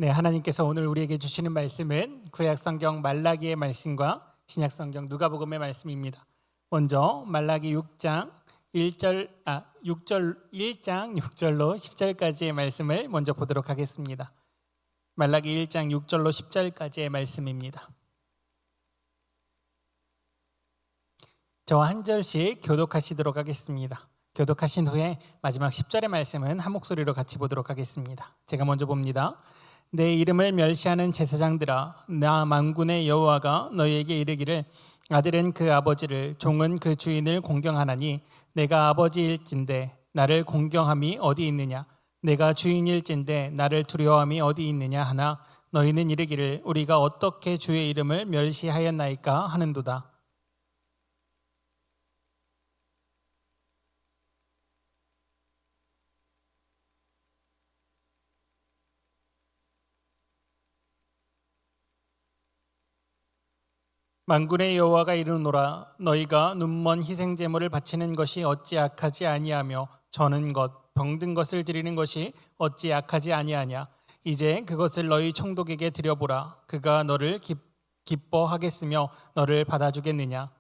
하나님께서 오늘 우리에게 주시는 말씀은 구약성경 말라기의 말씀과 신약성경 누가복음의 말씀입니다. 먼저 말라기 6장 1장 6절로 10절까지의 말씀을 먼저 보도록 하겠습니다. 말라기 1장 6절로 10절까지의 말씀입니다. 저와 한 절씩 교독하시도록 하겠습니다. 교독하신 후에 마지막 10절의 말씀은 한 목소리로 같이 보도록 하겠습니다. 제가 먼저 봅니다. 내 이름을 멸시하는 제사장들아, 나 만군의 여호와가 너희에게 이르기를 아들은 그 아버지를, 종은 그 주인을 공경하나니 내가 아버지일진데 나를 공경함이 어디 있느냐? 내가 주인일진데 나를 두려워함이 어디 있느냐 하나 너희는 이르기를 우리가 어떻게 주의 이름을 멸시하였나이까 하는도다. 만군의 여호와가 이르노라, 너희가 눈먼 희생 제물을 바치는 것이 어찌 악하지 아니하며 저는 것 병든 것을 드리는 것이 어찌 악하지 아니하냐? 이제 그것을 너희 총독에게 드려보라. 그가 너를 기뻐하겠으며 너를 받아주겠느냐?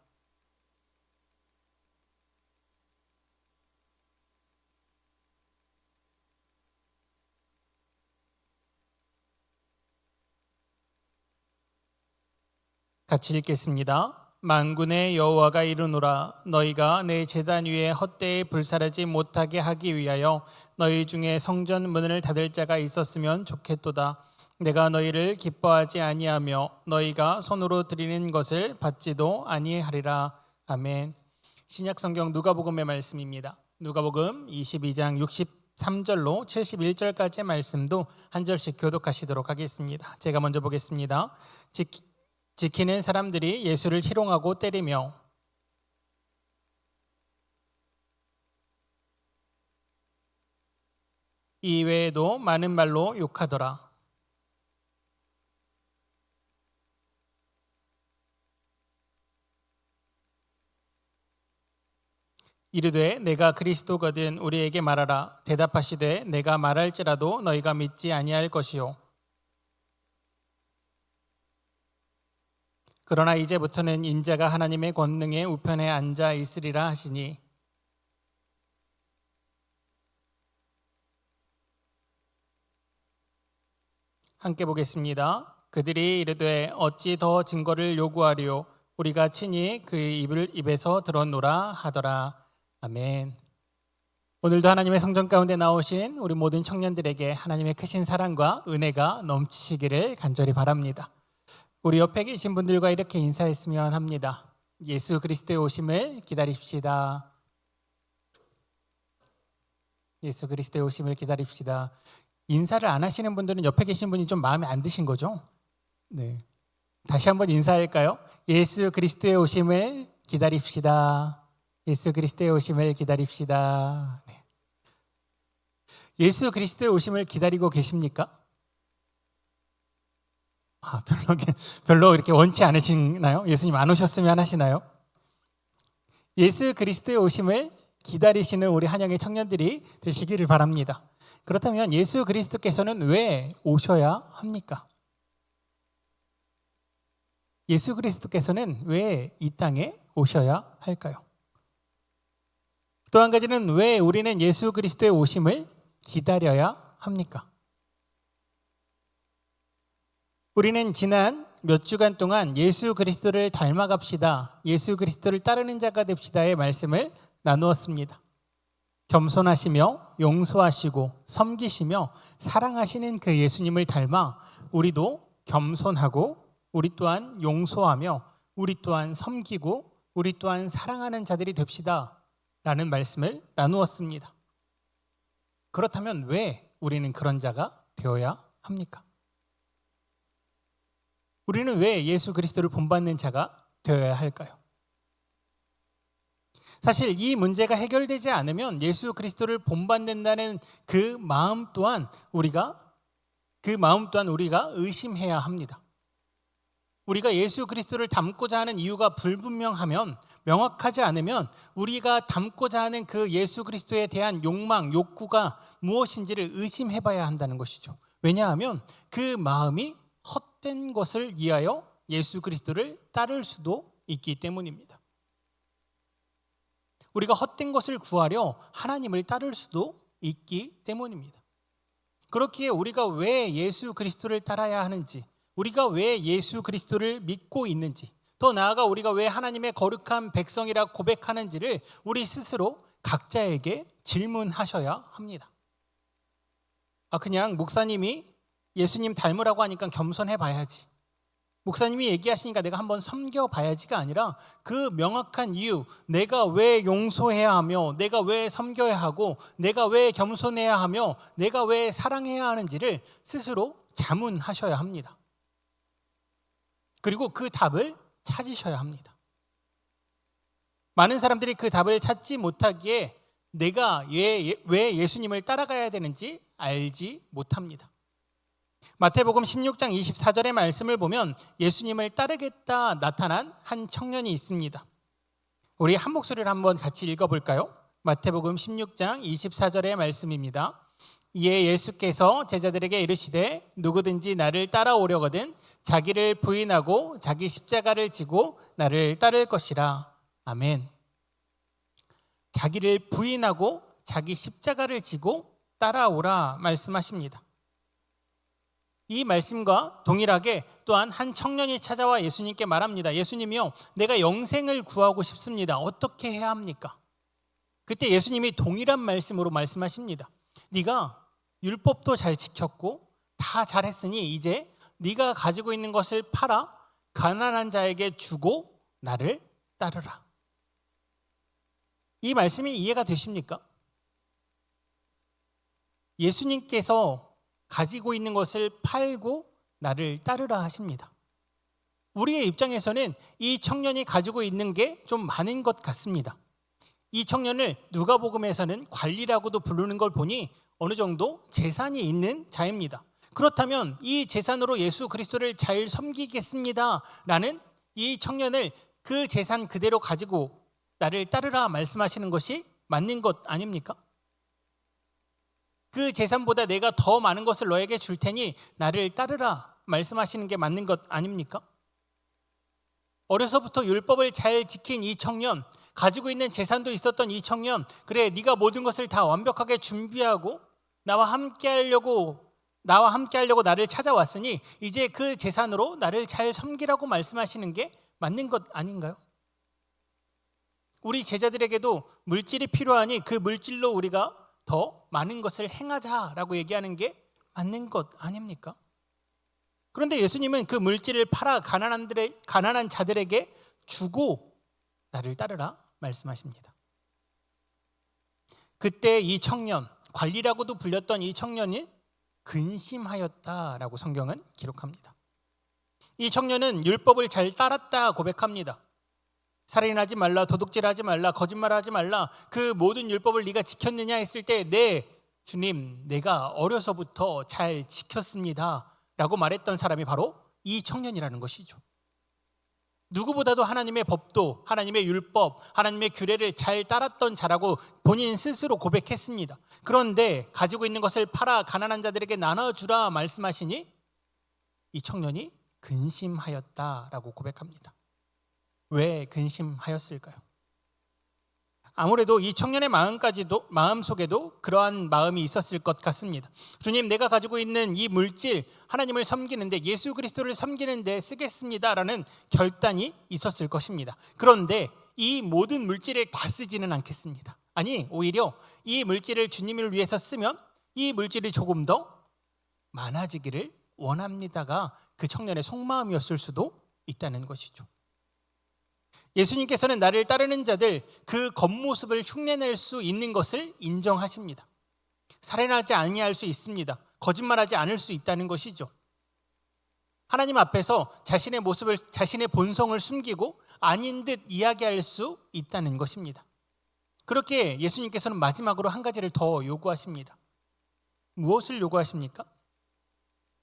같이 읽겠습니다. 만군의 여호와가 이르노라, 너희가 내 제단 위에 헛되이 불사르지 못하게 하기 위하여 너희 중에 성전 문을 닫을 자가 있었으면 좋겠도다. 내가 너희를 기뻐하지 아니하며 너희가 손으로 드리는 것을 받지도 아니하리라. 아멘. 신약성경 누가복음의 말씀입니다. 누가복음 22장 63절로 71절까지의 말씀도 한 절씩 교독하시도록 하겠습니다. 제가 먼저 보겠습니다. 지키는 사람들이 예수를 희롱하고 때리며 이외에도 많은 말로 욕하더라. 이르되 내가 그리스도거든 우리에게 말하라. 대답하시되 내가 말할지라도 너희가 믿지 아니할 것이요. 그러나 이제부터는 인자가 하나님의 권능의 우편에 앉아 있으리라 하시니 함께 보겠습니다. 그들이 이르되 어찌 더 증거를 요구하리요? 우리가 친히 그 입에서 들었노라 하더라. 아멘. 오늘도 하나님의 성전 가운데 나오신 우리 모든 청년들에게 하나님의 크신 사랑과 은혜가 넘치시기를 간절히 바랍니다. 우리 옆에 계신 분들과 이렇게 인사했으면 합니다. 예수 그리스도의 오심을 기다립시다. 예수 그리스도의 오심을 기다립시다. 인사를 안 하시는 분들은 옆에 계신 분이 좀 마음에 안 드신 거죠? 네. 다시 한번 인사할까요? 예수 그리스도의 오심을 기다립시다. 예수 그리스도의 오심을 기다립시다. 네. 예수 그리스도의 오심을 기다리고 계십니까? 별로 이렇게 원치 않으시나요? 예수님 안 오셨으면 하시나요? 예수 그리스도의 오심을 기다리시는 우리 한영의 청년들이 되시기를 바랍니다. 그렇다면 예수 그리스도께서는 왜 오셔야 합니까? 예수 그리스도께서는 왜 이 땅에 오셔야 할까요? 또 한 가지는 왜 우리는 예수 그리스도의 오심을 기다려야 합니까? 우리는 지난 몇 주간 동안 예수 그리스도를 닮아갑시다, 예수 그리스도를 따르는 자가 됩시다의 말씀을 나누었습니다. 겸손하시며 용서하시고 섬기시며 사랑하시는 그 예수님을 닮아 우리도 겸손하고 우리 또한 용서하며 우리 또한 섬기고 우리 또한 사랑하는 자들이 됩시다 라는 말씀을 나누었습니다. 그렇다면 왜 우리는 그런 자가 되어야 합니까? 우리는 왜 예수 그리스도를 본받는 자가 되어야 할까요? 사실 이 문제가 해결되지 않으면 예수 그리스도를 본받는다는 그 마음 또한 우리가 의심해야 합니다. 우리가 예수 그리스도를 닮고자 하는 이유가 불분명하면, 명확하지 않으면 우리가 닮고자 하는 그 예수 그리스도에 대한 욕망, 욕구가 무엇인지를 의심해 봐야 한다는 것이죠. 왜냐하면 그 마음이 헛된 것을 위하여 예수 그리스도를 따를 수도 있기 때문입니다. 우리가 헛된 것을 구하려 하나님을 따를 수도 있기 때문입니다. 그렇기에 우리가 왜 예수 그리스도를 따라야 하는지, 우리가 왜 예수 그리스도를 믿고 있는지, 더 나아가 우리가 왜 하나님의 거룩한 백성이라 고백하는지를 우리 스스로 각자에게 질문하셔야 합니다. 그냥 목사님이 예수님 닮으라고 하니까 겸손해 봐야지, 목사님이 얘기하시니까 내가 한번 섬겨봐야지가 아니라 그 명확한 이유, 내가 왜 용서해야 하며, 내가 왜 섬겨야 하고, 내가 왜 겸손해야 하며, 내가 왜 사랑해야 하는지를 스스로 자문하셔야 합니다. 그리고 그 답을 찾으셔야 합니다. 많은 사람들이 그 답을 찾지 못하기에 내가 왜 예수님을 따라가야 되는지 알지 못합니다. 마태복음 16장 24절의 말씀을 보면 예수님을 따르겠다 나타난 한 청년이 있습니다. 우리 한 목소리를 한번 같이 읽어볼까요? 마태복음 16장 24절의 말씀입니다. 이에 예수께서 제자들에게 이르시되 누구든지 나를 따라오려거든 자기를 부인하고 자기 십자가를 지고 나를 따를 것이라. 아멘. 자기를 부인하고 자기 십자가를 지고 따라오라 말씀하십니다. 이 말씀과 동일하게 또한 한 청년이 찾아와 예수님께 말합니다. 예수님이요, 내가 영생을 구하고 싶습니다. 어떻게 해야 합니까? 그때 예수님이 동일한 말씀으로 말씀하십니다. 네가 율법도 잘 지켰고 다 잘했으니 이제 네가 가지고 있는 것을 팔아 가난한 자에게 주고 나를 따르라. 이 말씀이 이해가 되십니까? 예수님께서 가지고 있는 것을 팔고 나를 따르라 하십니다. 우리의 입장에서는 이 청년이 가지고 있는 게 좀 많은 것 같습니다. 이 청년을 누가복음에서는 관리라고도 부르는 걸 보니 어느 정도 재산이 있는 자입니다. 그렇다면 이 재산으로 예수 그리스도를 잘 섬기겠습니다 라는 이 청년을 그 재산 그대로 가지고 나를 따르라 말씀하시는 것이 맞는 것 아닙니까? 그 재산보다 내가 더 많은 것을 너에게 줄 테니 나를 따르라 말씀하시는 게 맞는 것 아닙니까? 어려서부터 율법을 잘 지킨 이 청년, 가지고 있는 재산도 있었던 이 청년, 그래 네가 모든 것을 다 완벽하게 준비하고 나와 함께 하려고 나를 찾아왔으니 이제 그 재산으로 나를 잘 섬기라고 말씀하시는 게 맞는 것 아닌가요? 우리 제자들에게도 물질이 필요하니 그 물질로 우리가 더 많은 것을 행하자라고 얘기하는 게 맞는 것 아닙니까? 그런데 예수님은 그 물질을 팔아 가난한 자들에게 주고 나를 따르라 말씀하십니다. 그때 이 청년, 관리라고도 불렸던 이 청년이 근심하였다라고 성경은 기록합니다. 이 청년은 율법을 잘 따랐다 고백합니다. 살인하지 말라, 도둑질하지 말라, 거짓말하지 말라, 그 모든 율법을 네가 지켰느냐 했을 때 네, 주님, 내가 어려서부터 잘 지켰습니다 라고 말했던 사람이 바로 이 청년이라는 것이죠. 누구보다도 하나님의 법도, 하나님의 율법, 하나님의 규례를 잘 따랐던 자라고 본인 스스로 고백했습니다. 그런데 가지고 있는 것을 팔아 가난한 자들에게 나눠주라 말씀하시니 이 청년이 근심하였다라고 고백합니다. 왜 근심하였을까요? 아무래도 이 청년의 마음속에도 그러한 마음이 있었을 것 같습니다. 주님, 내가 가지고 있는 이 물질, 하나님을 섬기는데, 예수 그리스도를 섬기는데 쓰겠습니다라는 결단이 있었을 것입니다. 그런데 이 모든 물질을 다 쓰지는 않겠습니다. 아니, 오히려 이 물질을 주님을 위해서 쓰면 이 물질이 조금 더 많아지기를 원합니다가 그 청년의 속마음이었을 수도 있다는 것이죠. 예수님께서는 나를 따르는 자들 그 겉모습을 흉내낼 수 있는 것을 인정하십니다. 살인하지 아니할 수 있습니다. 거짓말하지 않을 수 있다는 것이죠. 하나님 앞에서 자신의 모습을, 자신의 본성을 숨기고 아닌 듯 이야기할 수 있다는 것입니다. 그렇게 예수님께서는 마지막으로 한 가지를 더 요구하십니다. 무엇을 요구하십니까?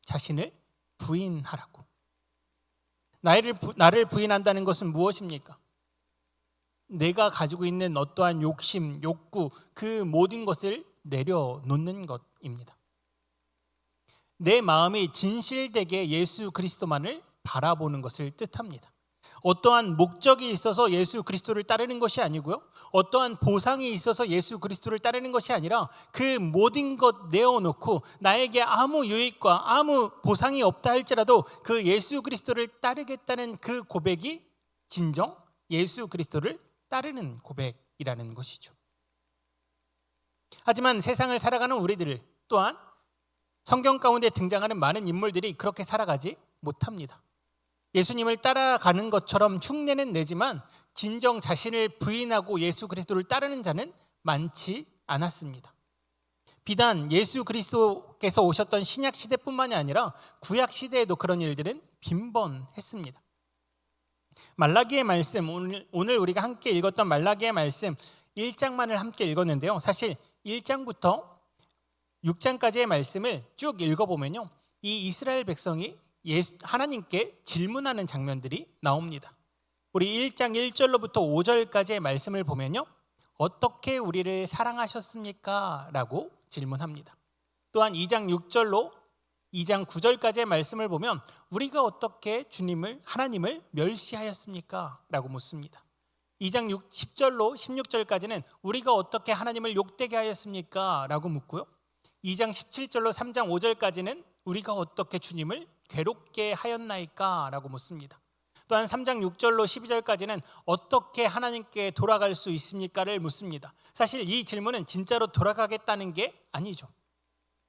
자신을 부인하라고. 나를 부인한다는 것은 무엇입니까? 내가 가지고 있는 어떠한 욕심, 욕구, 그 모든 것을 내려놓는 것입니다. 내 마음이 진실되게 예수 그리스도만을 바라보는 것을 뜻합니다. 어떠한 목적이 있어서 예수 그리스도를 따르는 것이 아니고요, 어떠한 보상이 있어서 예수 그리스도를 따르는 것이 아니라 그 모든 것 내어놓고 나에게 아무 유익과 아무 보상이 없다 할지라도 그 예수 그리스도를 따르겠다는 그 고백이 진정 예수 그리스도를 따르는 고백이라는 것이죠. 하지만 세상을 살아가는 우리들 또한 성경 가운데 등장하는 많은 인물들이 그렇게 살아가지 못합니다. 예수님을 따라가는 것처럼 흉내는 내지만 진정 자신을 부인하고 예수 그리스도를 따르는 자는 많지 않았습니다. 비단 예수 그리스도께서 오셨던 신약 시대뿐만이 아니라 구약 시대에도 그런 일들은 빈번했습니다. 말라기의 말씀, 오늘 우리가 함께 읽었던 말라기의 말씀 1장만을 함께 읽었는데요, 사실 1장부터 6장까지의 말씀을 쭉 읽어보면요, 이 이스라엘 백성이 하나님께 질문하는 장면들이 나옵니다. 우리 1장 1절로부터 5절까지의 말씀을 보면요, 어떻게 우리를 사랑하셨습니까? 라고 질문합니다. 또한 2장 6절로 2장 9절까지의 말씀을 보면 우리가 어떻게 하나님을 멸시하였습니까? 라고 묻습니다. 2장 10절로 16절까지는 우리가 어떻게 하나님을 욕되게 하였습니까? 라고 묻고요, 2장 17절로 3장 5절까지는 우리가 어떻게 주님을 괴롭게 하였나이까? 라고 묻습니다. 또한 3장 6절로 12절까지는 어떻게 하나님께 돌아갈 수 있습니까?를 묻습니다. 사실 이 질문은 진짜로 돌아가겠다는 게 아니죠.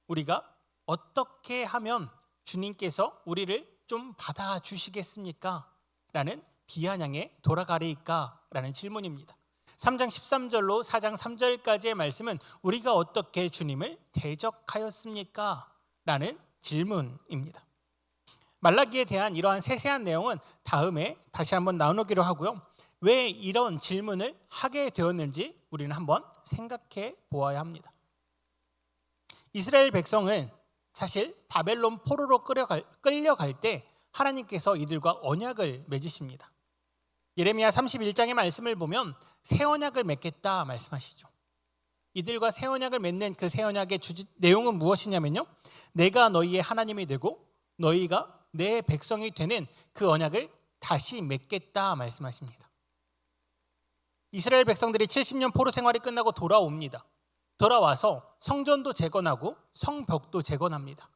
우리가 어떻게 하면 주님께서 우리를 좀 받아주시겠습니까? 라는 비아냥에 돌아가리까? 라는 질문입니다. 3장 13절로 4장 3절까지의 말씀은 우리가 어떻게 주님을 대적하였습니까? 라는 질문입니다. 말라기에 대한 이러한 세세한 내용은 다음에 다시 한번 나누기로 하고요, 왜 이런 질문을 하게 되었는지 우리는 한번 생각해 보아야 합니다. 이스라엘 백성은 사실 바벨론 포로로 끌려갈 때 하나님께서 이들과 언약을 맺으십니다. 예레미야 31장의 말씀을 보면 새 언약을 맺겠다 말씀하시죠. 이들과 새 언약을 맺는 그 새 언약의 내용은 무엇이냐면요, 내가 너희의 하나님이 되고 너희가 내 백성이 되는 그 언약을 다시 맺겠다 말씀하십니다. 이스라엘 백성들이 70년 포로 생활이 끝나고 돌아옵니다. 돌아와서 성전도 재건하고 성벽도 재건합니다.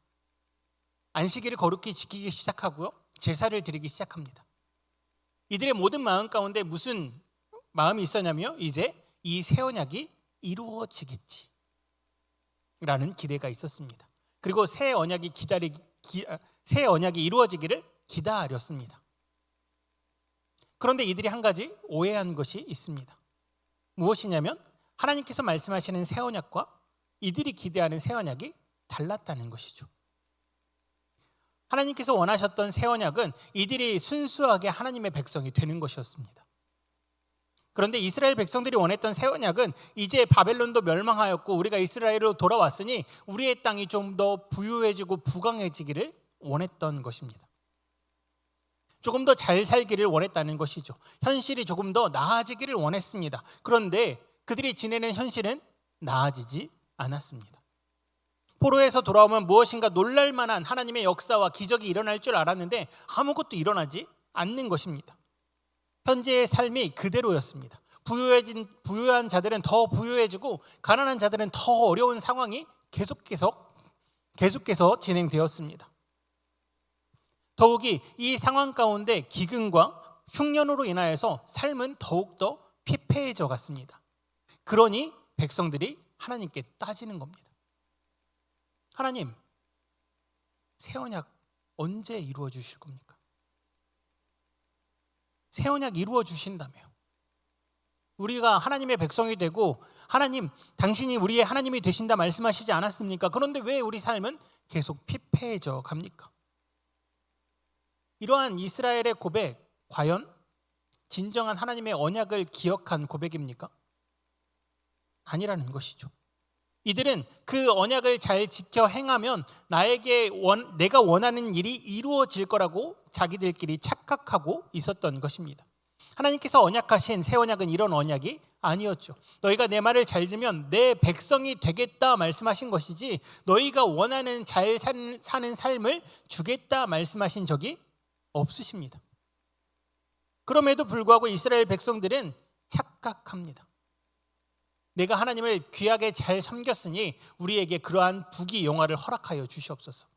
안식일을 거룩히 지키기 시작하고요, 제사를 드리기 시작합니다. 이들의 모든 마음 가운데 무슨 마음이 있었냐면요, 이제 이 새 언약이 이루어지겠지 라는 기대가 있었습니다. 그리고 새 언약이 이루어지기를 기다렸습니다. 그런데 이들이 한 가지 오해한 것이 있습니다. 무엇이냐면 하나님께서 말씀하시는 새 언약과 이들이 기대하는 새 언약이 달랐다는 것이죠. 하나님께서 원하셨던 새 언약은 이들이 순수하게 하나님의 백성이 되는 것이었습니다. 그런데 이스라엘 백성들이 원했던 새 언약은 이제 바벨론도 멸망하였고 우리가 이스라엘로 돌아왔으니 우리의 땅이 좀 더 부유해지고 부강해지기를 원했던 것입니다. 조금 더 잘 살기를 원했다는 것이죠. 현실이 조금 더 나아지기를 원했습니다. 그런데 그들이 지내는 현실은 나아지지 않았습니다. 포로에서 돌아오면 무엇인가 놀랄만한 하나님의 역사와 기적이 일어날 줄 알았는데 아무것도 일어나지 않는 것입니다. 현재의 삶이 그대로였습니다. 부유한 자들은 더 부유해지고 가난한 자들은 더 어려운 상황이 계속해서 진행되었습니다. 더욱이 이 상황 가운데 기근과 흉년으로 인하여서 삶은 더욱더 피폐해져 갔습니다. 그러니 백성들이 하나님께 따지는 겁니다. 하나님, 새 언약 언제 이루어 주실 겁니까? 새 언약 이루어 주신다며 우리가 하나님의 백성이 되고 하나님, 당신이 우리의 하나님이 되신다 말씀하시지 않았습니까? 그런데 왜 우리 삶은 계속 피폐해져 갑니까? 이러한 이스라엘의 고백, 과연 진정한 하나님의 언약을 기억한 고백입니까? 아니라는 것이죠. 이들은 그 언약을 잘 지켜 행하면 내가 원하는 일이 이루어질 거라고 자기들끼리 착각하고 있었던 것입니다. 하나님께서 언약하신 새 언약은 이런 언약이 아니었죠. 너희가 내 말을 잘 들으면 내 백성이 되겠다 말씀하신 것이지 너희가 원하는 잘 사는 삶을 주겠다 말씀하신 적이 없으십니다. 그럼에도 불구하고 이스라엘 백성들은 착각합니다. 내가 하나님을 귀하게 잘 섬겼으니 우리에게 그러한 부귀영화를 허락하여 주시옵소서.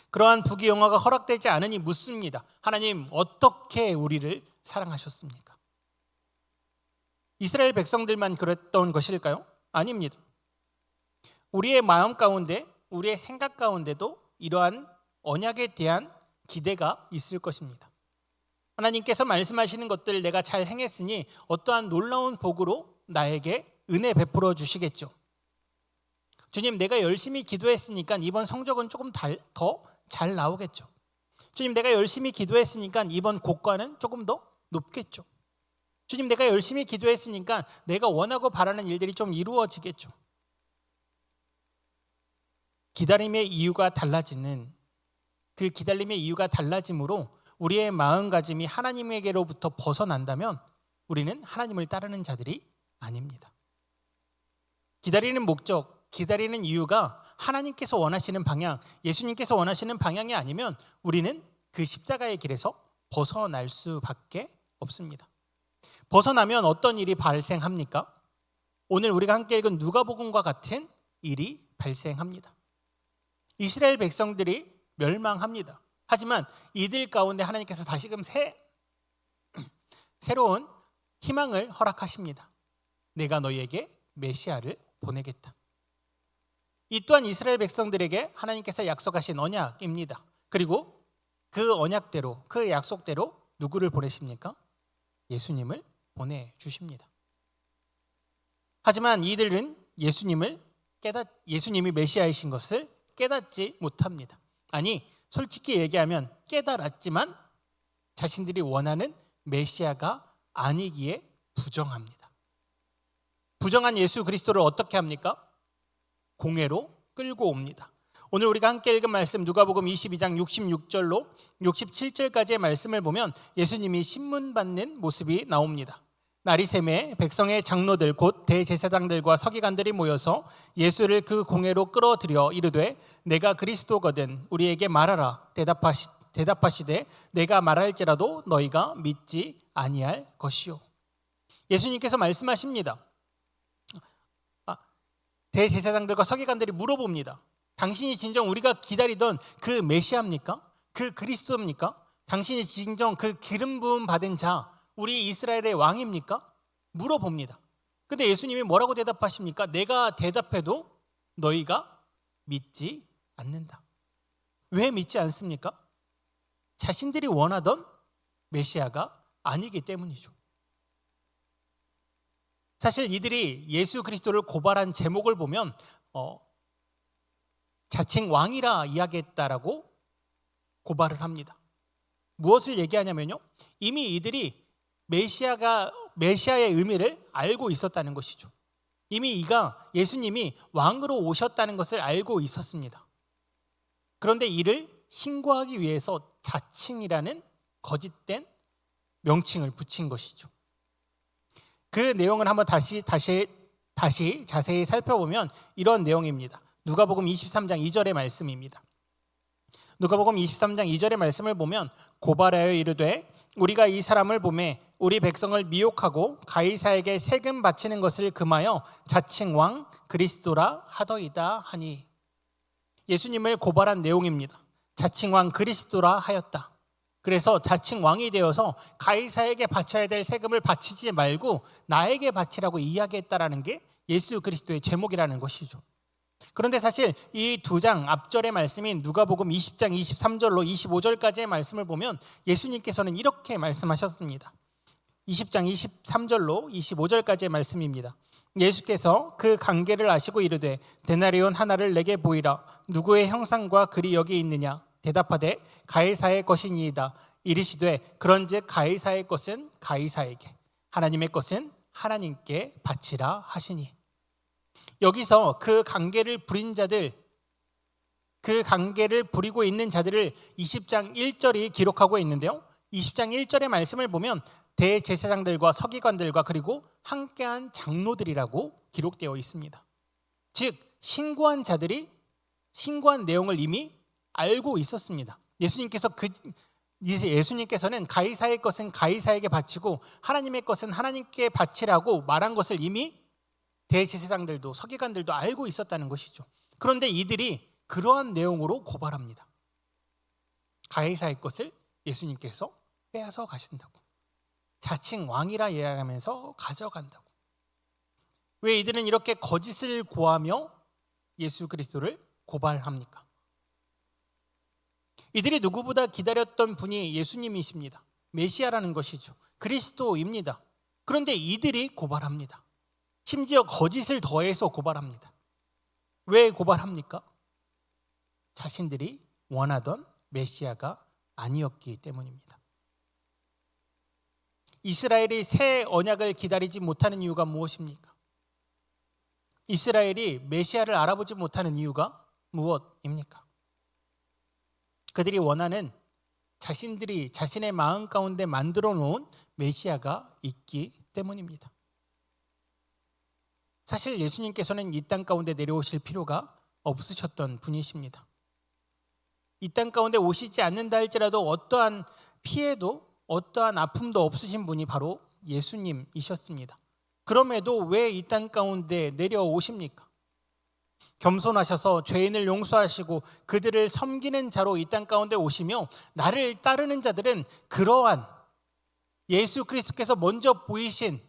그러한 부귀영화가 허락되지 않으니 묻습니다. 하나님, 어떻게 우리를 사랑하셨습니까? 이스라엘 백성들만 그랬던 것일까요? 아닙니다. 우리의 마음 가운데, 우리의 생각 가운데도 이러한 언약에 대한 기대가 있을 것입니다. 하나님께서 말씀하시는 것들을 내가 잘 행했으니 어떠한 놀라운 복으로 나에게 은혜 베풀어 주시겠죠. 주님, 내가 열심히 기도했으니까 이번 성적은 조금 더 잘 나오겠죠. 주님, 내가 열심히 기도했으니까 이번 고과는 조금 더 높겠죠. 주님, 내가 열심히 기도했으니까 내가 원하고 바라는 일들이 좀 이루어지겠죠. 기다림의 이유가 달라지는 그 기다림의 이유가 달라짐으로 우리의 마음가짐이 하나님에게로부터 벗어난다면 우리는 하나님을 따르는 자들이 아닙니다. 기다리는 목적, 기다리는 이유가 하나님께서 원하시는 방향, 예수님께서 원하시는 방향이 아니면 우리는 그 십자가의 길에서 벗어날 수밖에 없습니다. 벗어나면 어떤 일이 발생합니까? 오늘 우리가 함께 읽은 누가복음과 같은 일이 발생합니다. 이스라엘 백성들이 멸망합니다. 하지만 이들 가운데 하나님께서 다시금 새로운 희망을 허락하십니다. 내가 너희에게 메시아를 보내겠다. 이 또한 이스라엘 백성들에게 하나님께서 약속하신 언약입니다. 그리고 그 언약대로, 그 약속대로 누구를 보내십니까? 예수님을 보내주십니다. 하지만 이들은 예수님이 메시아이신 것을 깨닫지 못합니다. 아니, 솔직히 얘기하면 깨달았지만 자신들이 원하는 메시아가 아니기에 부정합니다. 부정한 예수 그리스도를 어떻게 합니까? 공회로 끌고 옵니다. 오늘 우리가 함께 읽은 말씀 누가복음 22장 66절로 67절까지의 말씀을 보면 예수님이 신문받는 모습이 나옵니다. 날이 새매 백성의 장로들 곧 대제사장들과 서기관들이 모여서 예수를 그 공회로 끌어들여 이르되 내가 그리스도거든 우리에게 말하라. 대답하시되 내가 말할지라도 너희가 믿지 아니할 것이요. 예수님께서 말씀하십니다. 대제사장들과 서기관들이 물어봅니다. 당신이 진정 우리가 기다리던 그 메시아입니까? 그 그리스도입니까? 당신이 진정 그 기름 부음 받은 자, 우리 이스라엘의 왕입니까? 물어봅니다. 근데 예수님이 뭐라고 대답하십니까? 내가 대답해도 너희가 믿지 않는다. 왜 믿지 않습니까? 자신들이 원하던 메시아가 아니기 때문이죠. 사실 이들이 예수 그리스도를 고발한 제목을 보면 자칭 왕이라 이야기했다라고 고발을 합니다. 무엇을 얘기하냐면요, 이미 이들이 메시아의 의미를 알고 있었다는 것이죠. 이미 예수님이 왕으로 오셨다는 것을 알고 있었습니다. 그런데 이를 신고하기 위해서 자칭이라는 거짓된 명칭을 붙인 것이죠. 그 내용을 한번 다시 자세히 살펴보면 이런 내용입니다. 누가복음 23장 2절의 말씀입니다. 누가복음 23장 2절의 말씀을 보면 고발하여 이르되 우리가 이 사람을 보매 우리 백성을 미혹하고 가이사에게 세금 바치는 것을 금하여 자칭 왕 그리스도라 하더이다 하니. 예수님을 고발한 내용입니다. 자칭 왕 그리스도라 하였다. 그래서 자칭 왕이 되어서 가이사에게 바쳐야 될 세금을 바치지 말고 나에게 바치라고 이야기했다라는 게 예수 그리스도의 제목이라는 것이죠. 그런데 사실 이 두 장 앞절의 말씀인 누가복음 20장 23절로 25절까지의 말씀을 보면 예수님께서는 이렇게 말씀하셨습니다. 20장 23절로 25절까지의 말씀입니다. 예수께서 그 관계를 아시고 이르되 데나리온 하나를 내게 보이라. 누구의 형상과 글이 여기 있느냐? 대답하되 가이사의 것이니이다. 이르시되 그런즉 가이사의 것은 가이사에게, 하나님의 것은 하나님께 바치라 하시니. 여기서 그 관계를 부린 자들, 그 관계를 부리고 있는 자들을 20장 1절이 기록하고 있는데요, 20장 1절의 말씀을 보면 대제사장들과 서기관들과 그리고 함께한 장로들이라고 기록되어 있습니다. 즉 신고한 자들이 신고한 내용을 이미 알고 있었습니다. 예수님께서는 가이사의 것은 가이사에게 바치고 하나님의 것은 하나님께 바치라고 말한 것을 이미 대제사장들도 서기관들도 알고 있었다는 것이죠. 그런데 이들이 그러한 내용으로 고발합니다. 가이사의 것을 예수님께서 빼앗아 가신다고, 자칭 왕이라 이야기하면서 가져간다고. 왜 이들은 이렇게 거짓을 고하며 예수 그리스도를 고발합니까? 이들이 누구보다 기다렸던 분이 예수님이십니다. 메시아라는 것이죠. 그리스도입니다. 그런데 이들이 고발합니다. 심지어 거짓을 더해서 고발합니다. 왜 고발합니까? 자신들이 원하던 메시아가 아니었기 때문입니다. 이스라엘이 새 언약을 기다리지 못하는 이유가 무엇입니까? 이스라엘이 메시아를 알아보지 못하는 이유가 무엇입니까? 그들이 원하는 자신들이 자신의 마음 가운데 만들어 놓은 메시아가 있기 때문입니다. 사실 예수님께서는 이 땅 가운데 내려오실 필요가 없으셨던 분이십니다. 이 땅 가운데 오시지 않는다 할지라도 어떠한 피해도 어떠한 아픔도 없으신 분이 바로 예수님이셨습니다. 그럼에도 왜 이 땅 가운데 내려오십니까? 겸손하셔서 죄인을 용서하시고 그들을 섬기는 자로 이 땅 가운데 오시며 나를 따르는 자들은 그러한 예수 그리스도께서 먼저 보이신,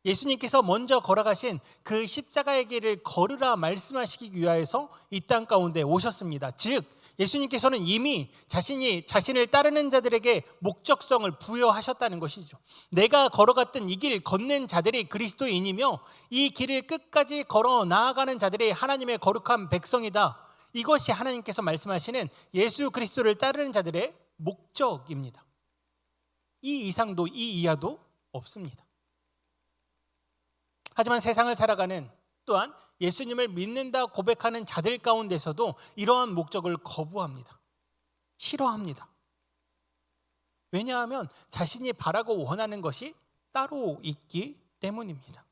예수님께서 먼저 걸어가신 그 십자가의 길을 걸으라 말씀하시기 위하여서 이 땅 가운데 오셨습니다. 즉 예수님께서는 이미 자신을 따르는 자들에게 목적성을 부여하셨다는 것이죠. 내가 걸어갔던 이 길 걷는 자들이 그리스도인이며 이 길을 끝까지 걸어 나아가는 자들이 하나님의 거룩한 백성이다. 이것이 하나님께서 말씀하시는 예수 그리스도를 따르는 자들의 목적입니다. 이 이상도 이 이하도 없습니다. 하지만 세상을 살아가는, 또한 예수님을 믿는다 고백하는 자들 가운데서도 이러한 목적을 거부합니다. 싫어합니다. 왜냐하면 자신이 바라고 원하는 것이 따로 있기 때문입니다.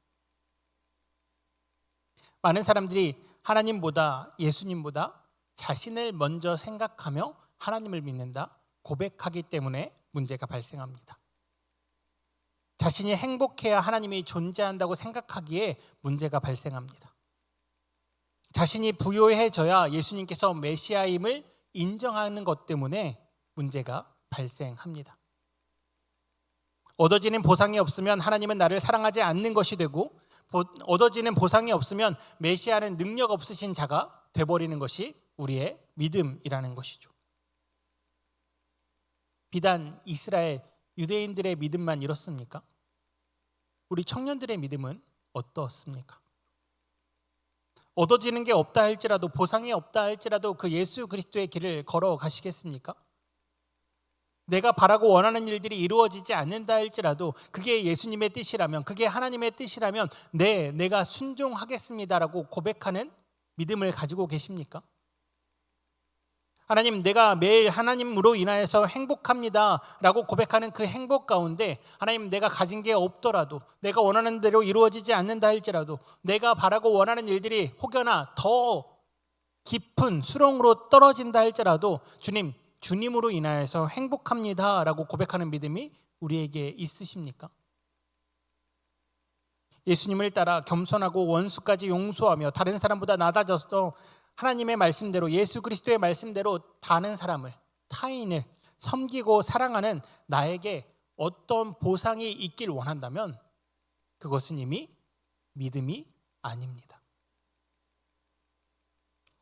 많은 사람들이 하나님보다, 예수님보다 자신을 먼저 생각하며 하나님을 믿는다 고백하기 때문에 문제가 발생합니다. 자신이 행복해야 하나님이 존재한다고 생각하기에 문제가 발생합니다. 자신이 부유해져야 예수님께서 메시아임을 인정하는 것 때문에 문제가 발생합니다. 얻어지는 보상이 없으면 하나님은 나를 사랑하지 않는 것이 되고, 얻어지는 보상이 없으면 메시아는 능력 없으신 자가 되어버리는 것이 우리의 믿음이라는 것이죠. 비단 이스라엘 유대인들의 믿음만 이렇습니까? 우리 청년들의 믿음은 어떻습니까? 얻어지는 게 없다 할지라도, 보상이 없다 할지라도 그 예수 그리스도의 길을 걸어가시겠습니까? 내가 바라고 원하는 일들이 이루어지지 않는다 할지라도 그게 예수님의 뜻이라면, 그게 하나님의 뜻이라면 내가 순종하겠습니다라고 고백하는 믿음을 가지고 계십니까? 하나님, 내가 매일 하나님으로 인하여서 행복합니다 라고 고백하는 그 행복 가운데, 하나님, 내가 가진 게 없더라도, 내가 원하는 대로 이루어지지 않는다 할지라도, 내가 바라고 원하는 일들이 혹여나 더 깊은 수렁으로 떨어진다 할지라도 주님으로 인하여서 행복합니다 라고 고백하는 믿음이 우리에게 있으십니까? 예수님을 따라 겸손하고 원수까지 용서하며 다른 사람보다 낮아져서 하나님의 말씀대로, 예수 그리스도의 말씀대로 다른 사람을, 타인을 섬기고 사랑하는 나에게 어떤 보상이 있길 원한다면 그것은 이미 믿음이 아닙니다.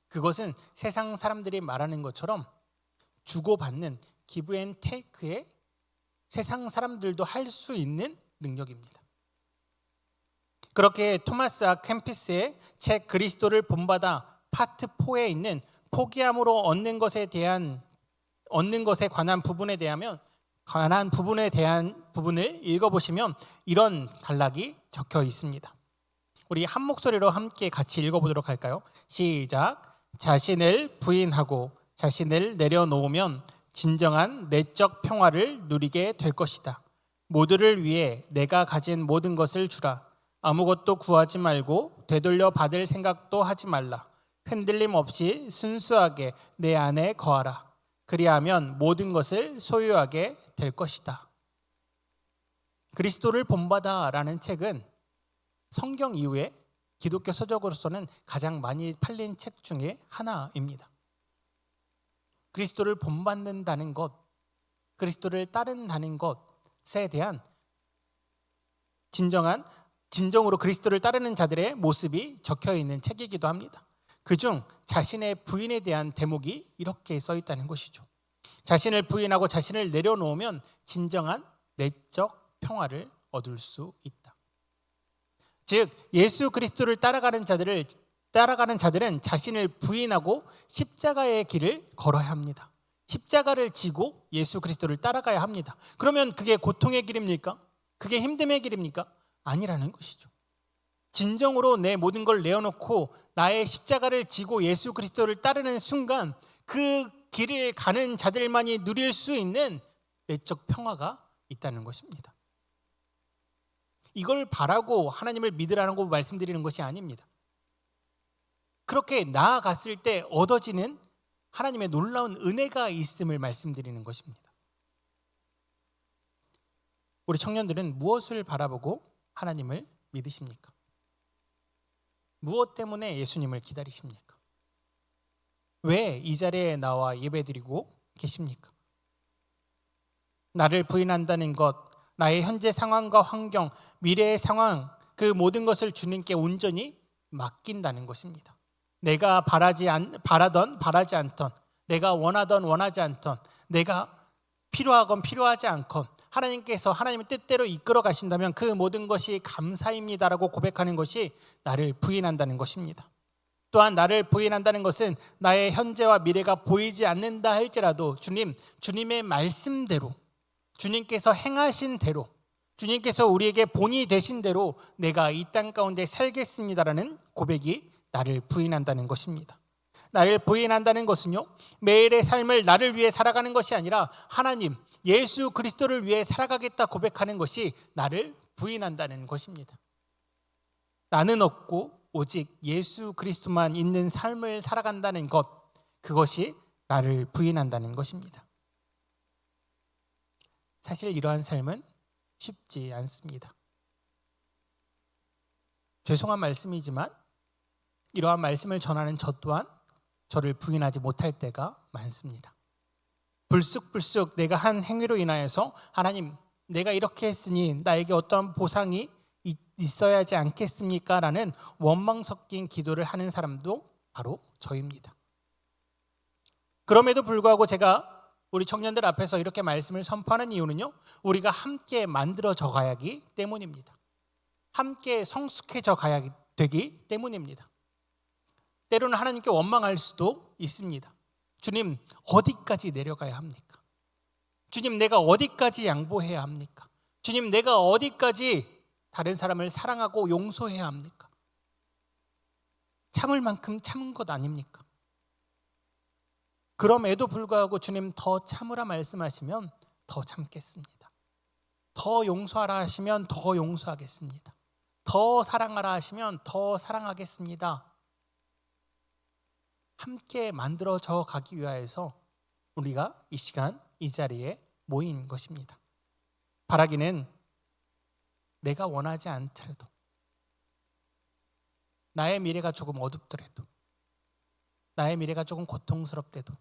그것은 세상 사람들이 말하는 것처럼 주고받는 기브 앤 테이크의 세상 사람들도 할 수 있는 능력입니다. 그렇게 토마스 아 캠피스의 책 그리스도를 본받아 파트 4에 있는 포기함으로 얻는 것에 관한 부분에 대한 부분을 읽어보시면 이런 단락이 적혀 있습니다. 우리 한 목소리로 함께 같이 읽어보도록 할까요? 시작. 자신을 부인하고 자신을 내려놓으면 진정한 내적 평화를 누리게 될 것이다. 모두를 위해 내가 가진 모든 것을 주라. 아무것도 구하지 말고 되돌려 받을 생각도 하지 말라. 흔들림 없이 순수하게 내 안에 거하라. 그리하면 모든 것을 소유하게 될 것이다. 그리스도를 본받아라는 책은 성경 이후에 기독교 서적으로서는 가장 많이 팔린 책 중에 하나입니다. 그리스도를 본받는다는 것, 그리스도를 따른다는 것에 대한 진정으로 그리스도를 따르는 자들의 모습이 적혀 있는 책이기도 합니다. 그중 자신의 부인에 대한 대목이 이렇게 써 있다는 것이죠. 자신을 부인하고 자신을 내려놓으면 진정한 내적 평화를 얻을 수 있다. 즉 예수 그리스도를 따라가는 자들은 자신을 부인하고 십자가의 길을 걸어야 합니다. 십자가를 지고 예수 그리스도를 따라가야 합니다. 그러면 그게 고통의 길입니까? 그게 힘듦의 길입니까? 아니라는 것이죠. 진정으로 내 모든 걸 내어놓고 나의 십자가를 지고 예수 그리스도를 따르는 순간 그 길을 가는 자들만이 누릴 수 있는 내적 평화가 있다는 것입니다. 이걸 바라고 하나님을 믿으라고 말씀드리는 것이 아닙니다. 그렇게 나아갔을 때 얻어지는 하나님의 놀라운 은혜가 있음을 말씀드리는 것입니다. 우리 청년들은 무엇을 바라보고 하나님을 믿으십니까? 무엇 때문에 예수님을 기다리십니까? 왜 이 자리에 나와 예배드리고 계십니까? 나를 부인한다는 것, 나의 현재 상황과 환경, 미래의 상황, 그 모든 것을 주님께 온전히 맡긴다는 것입니다. 내가 바라던 바라지 않던, 내가 원하던 원하지 않던, 내가 필요하건 필요하지 않건 하나님께서 하나님의 뜻대로 이끌어 가신다면 그 모든 것이 감사입니다라고 고백하는 것이 나를 부인한다는 것입니다. 또한 나를 부인한다는 것은 나의 현재와 미래가 보이지 않는다 할지라도 주님의 말씀대로, 주님께서 행하신 대로, 주님께서 우리에게 본이 되신 대로 내가 이 땅 가운데 살겠습니다라는 고백이 나를 부인한다는 것입니다. 나를 부인한다는 것은요, 매일의 삶을 나를 위해 살아가는 것이 아니라 하나님, 예수 그리스도를 위해 살아가겠다 고백하는 것이 나를 부인한다는 것입니다. 나는 없고 오직 예수 그리스도만 있는 삶을 살아간다는 것, 그것이 나를 부인한다는 것입니다. 사실 이러한 삶은 쉽지 않습니다. 죄송한 말씀이지만 이러한 말씀을 전하는 저 또한 저를 부인하지 못할 때가 많습니다. 불쑥불쑥 내가 한 행위로 인하여서 하나님, 내가 이렇게 했으니 나에게 어떠한 보상이 있어야 하지 않겠습니까? 라는 원망 섞인 기도를 하는 사람도 바로 저입니다. 그럼에도 불구하고 제가 우리 청년들 앞에서 이렇게 말씀을 선포하는 이유는요, 우리가 함께 만들어져 가야 하기 때문입니다. 함께 성숙해져 가야 되기 때문입니다. 때로는 하나님께 원망할 수도 있습니다. 주님, 어디까지 내려가야 합니까? 주님, 내가 어디까지 양보해야 합니까? 주님, 내가 어디까지 다른 사람을 사랑하고 용서해야 합니까? 참을 만큼 참은 것 아닙니까? 그럼에도 불구하고 주님, 더 참으라 말씀하시면 더 참겠습니다. 더 용서하라 하시면 더 용서하겠습니다. 더 사랑하라 하시면 더 사랑하겠습니다. 함께 만들어져 가기 위하여서 우리가 이 시간 이 자리에 모인 것입니다. 바라기는 내가 원하지 않더라도, 나의 미래가 조금 어둡더라도, 나의 미래가 조금 고통스럽대도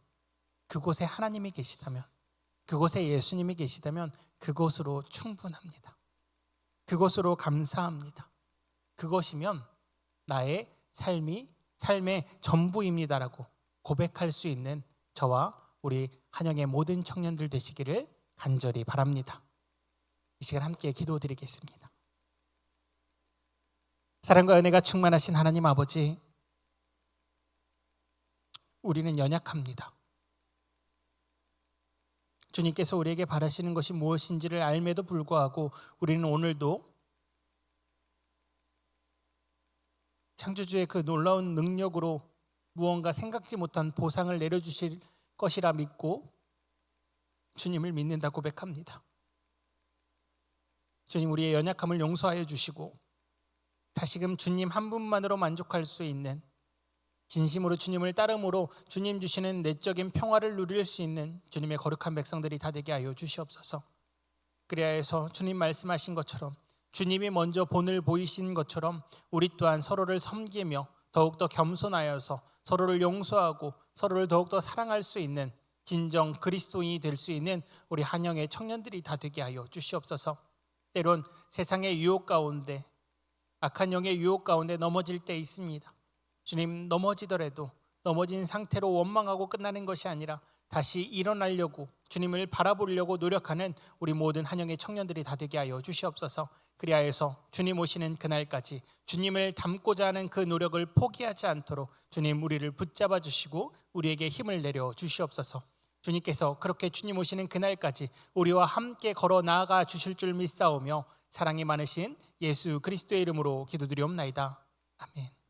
그곳에 하나님이 계시다면, 그곳에 예수님이 계시다면 그곳으로 충분합니다. 그곳으로 감사합니다. 그것이면 나의 삶의 전부입니다라고 고백할 수 있는 저와 우리 한영의 모든 청년들 되시기를 간절히 바랍니다. 이 시간 함께 기도드리겠습니다. 사랑과 은혜가 충만하신 하나님 아버지, 우리는 연약합니다. 주님께서 우리에게 바라시는 것이 무엇인지를 알매도 불구하고 우리는 오늘도 창조주의 그 놀라운 능력으로 무언가 생각지 못한 보상을 내려주실 것이라 믿고 주님을 믿는다 고백합니다. 주님, 우리의 연약함을 용서하여 주시고 다시금 주님 한 분만으로 만족할 수 있는, 진심으로 주님을 따름으로 주님 주시는 내적인 평화를 누릴 수 있는 주님의 거룩한 백성들이 다 되게 하여 주시옵소서. 그리하여서 주님 말씀하신 것처럼, 주님이 먼저 본을 보이신 것처럼 우리 또한 서로를 섬기며 더욱더 겸손하여서 서로를 용서하고 서로를 더욱더 사랑할 수 있는 진정 그리스도인이 될 수 있는 우리 한영의 청년들이 다 되게 하여 주시옵소서. 때론 세상의 유혹 가운데, 악한 영의 유혹 가운데 넘어질 때 있습니다. 주님, 넘어지더라도 넘어진 상태로 원망하고 끝나는 것이 아니라 다시 일어나려고, 주님을 바라보려고 노력하는 우리 모든 한영의 청년들이 다 되게 하여 주시옵소서. 그리하여서 주님 오시는 그날까지 주님을 닮고자 하는 그 노력을 포기하지 않도록 주님 우리를 붙잡아 주시고 우리에게 힘을 내려 주시옵소서. 주님께서 그렇게 주님 오시는 그날까지 우리와 함께 걸어 나아가 주실 줄 믿사오며 사랑이 많으신 예수 그리스도의 이름으로 기도드리옵나이다. 아멘.